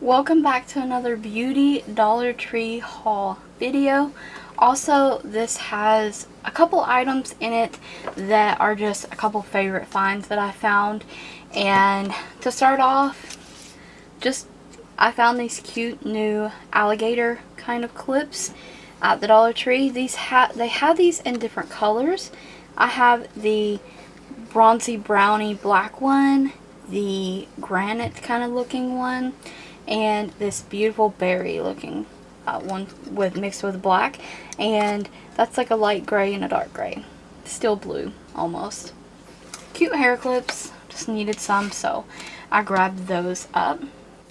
Welcome back to another beauty Dollar Tree haul video. Also, this has a couple items in it that are just a couple favorite finds that I found. And to start off, I found these cute new alligator kind of clips at the Dollar Tree. They had these in different colors. I have the bronzy brownie black one, the granite kind of looking one, and this beautiful berry looking one mixed with black, and that's like a light gray and a dark gray, still blue almost. Cute hair clips, just needed some, so I grabbed those up.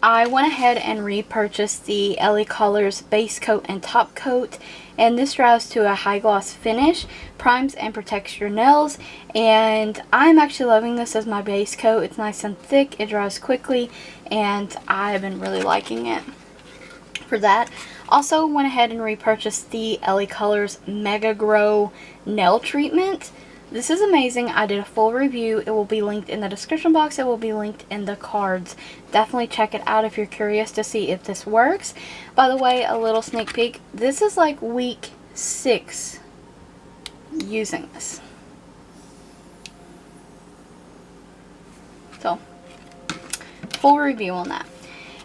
I went ahead and repurchased the LA Colors base coat and top coat, and this dries to a high gloss finish, primes and protects your nails, and I'm actually loving this as my base coat. It's nice and thick, it dries quickly, and I've been really liking it for that. Also went ahead and repurchased the LA Colors Mega Grow nail treatment. This is amazing. I did a full review. It will be linked in the description box. It will be linked in the cards. Definitely check it out if you're curious to see if this works. By the way, a little sneak peek. This is like week 6 using this. So, full review on that.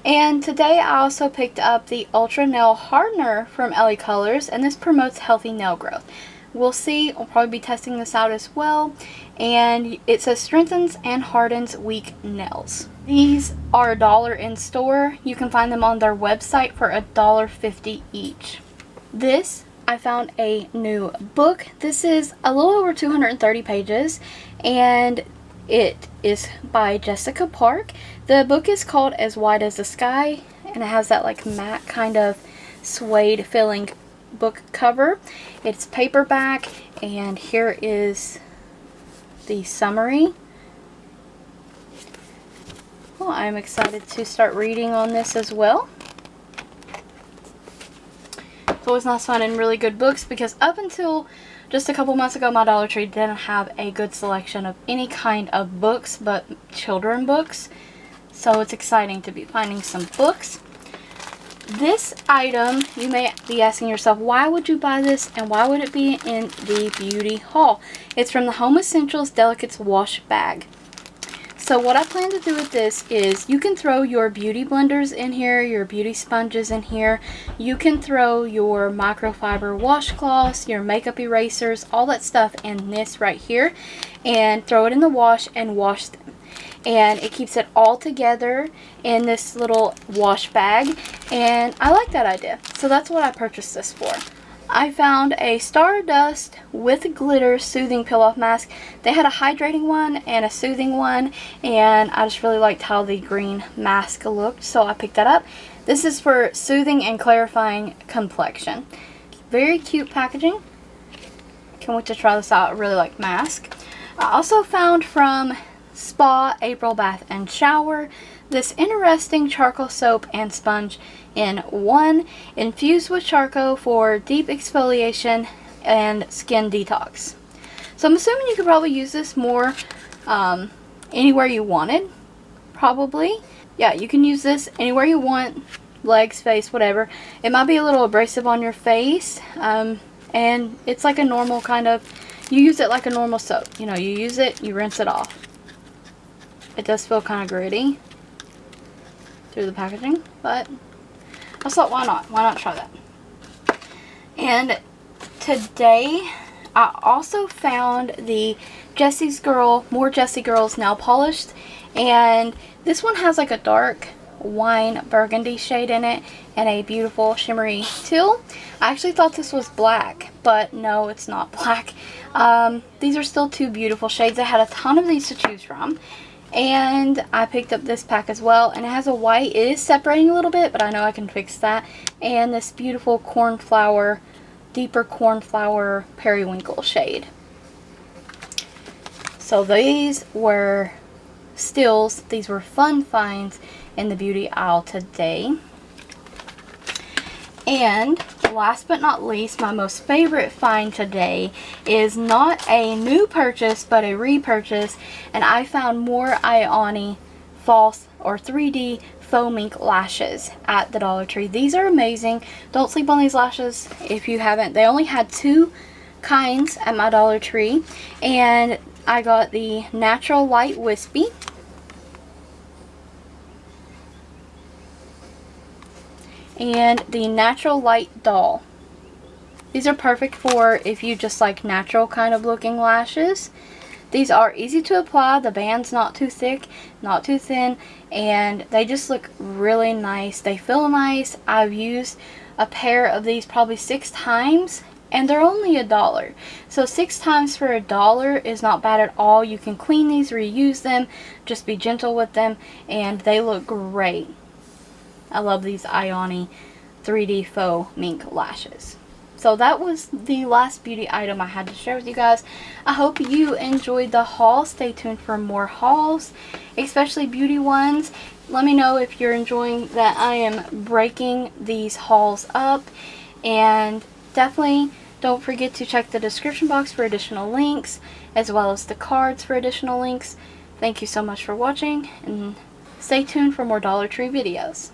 And today I also picked up the Ultra Nail Hardener from LA Colors, and this promotes healthy nail growth. We'll see. I'll probably be testing this out as well. And it says strengthens and hardens weak nails. These are $1 in store. You can find them on their website for $1.50 each. This, I found a new book. This is a little over 230 pages, and it is by Jessica Park. The book is called As Wide as the Sky, and it has that like matte kind of suede feeling book cover. It's paperback, and here is the summary. Well, I'm excited to start reading on this as well. It's always nice finding really good books, because up until just a couple months ago, my Dollar Tree didn't have a good selection of any kind of books but children books. So it's exciting to be finding some books. This item, you may be asking yourself, why would you buy this and why would it be in the beauty haul? It's from the Home Essentials Delicates Wash Bag. So what I plan to do with this is you can throw your beauty blenders in here, your beauty sponges in here. You can throw your microfiber washcloths, your makeup erasers, all that stuff in this right here, and throw it in the wash and wash them. And it keeps it all together in this little wash bag, and I like that idea, so that's what I purchased this for. I found a Stardust with Glitter Soothing Peel-Off Mask. They had a hydrating one and a soothing one, and I just really liked how the green mask looked, so I picked that up. This is for soothing and clarifying complexion. Very cute packaging. Can't wait to try this out. I really like mask. I also found from Spa April Bath and Shower this interesting charcoal soap and sponge in one, infused with charcoal for deep exfoliation and skin detox. So I'm assuming you could probably use this more anywhere you wanted, probably. Yeah, you can use this anywhere you want, legs, face, whatever. It might be a little abrasive on your face, and it's like a normal kind of, you use it like a normal soap. You know, you use it, you rinse it off. It does feel kind of gritty through the packaging, but I thought, why not? Why not try that? And today, I also found the More Jessie Girls nail polish, and this one has like a dark wine burgundy shade in it and a beautiful shimmery teal. I actually thought this was black, but no, it's not black. These are still two beautiful shades. I had a ton of these to choose from. And I picked up this pack as well, and it has a white. It is separating a little bit, but I know I can fix that. And this beautiful cornflower, deeper cornflower periwinkle shade. So these were steals. These were fun finds in the beauty aisle today. And last but not least, my most favorite find today is not a new purchase but a repurchase, and I found more Ioni false or 3D faux mink lashes at the Dollar Tree. These are amazing. Don't sleep on these lashes if you haven't. They only had 2 kinds at my Dollar Tree, and I got the Natural Light Wispy and the Natural Light Doll. These are perfect for if you just like natural kind of looking lashes. These are easy to apply. The band's not too thick, not too thin, and they just look really nice. They feel nice. I've used a pair of these probably 6 times, and they're only $1. So 6 times for $1 is not bad at all. You can clean these, reuse them, just be gentle with them, and they look great. I love these Ioni 3D faux mink lashes. So that was the last beauty item I had to share with you guys. I hope you enjoyed the haul. Stay tuned for more hauls, especially beauty ones. Let me know if you're enjoying that I am breaking these hauls up. And definitely don't forget to check the description box for additional links, as well as the cards for additional links. Thank you so much for watching, and stay tuned for more Dollar Tree videos.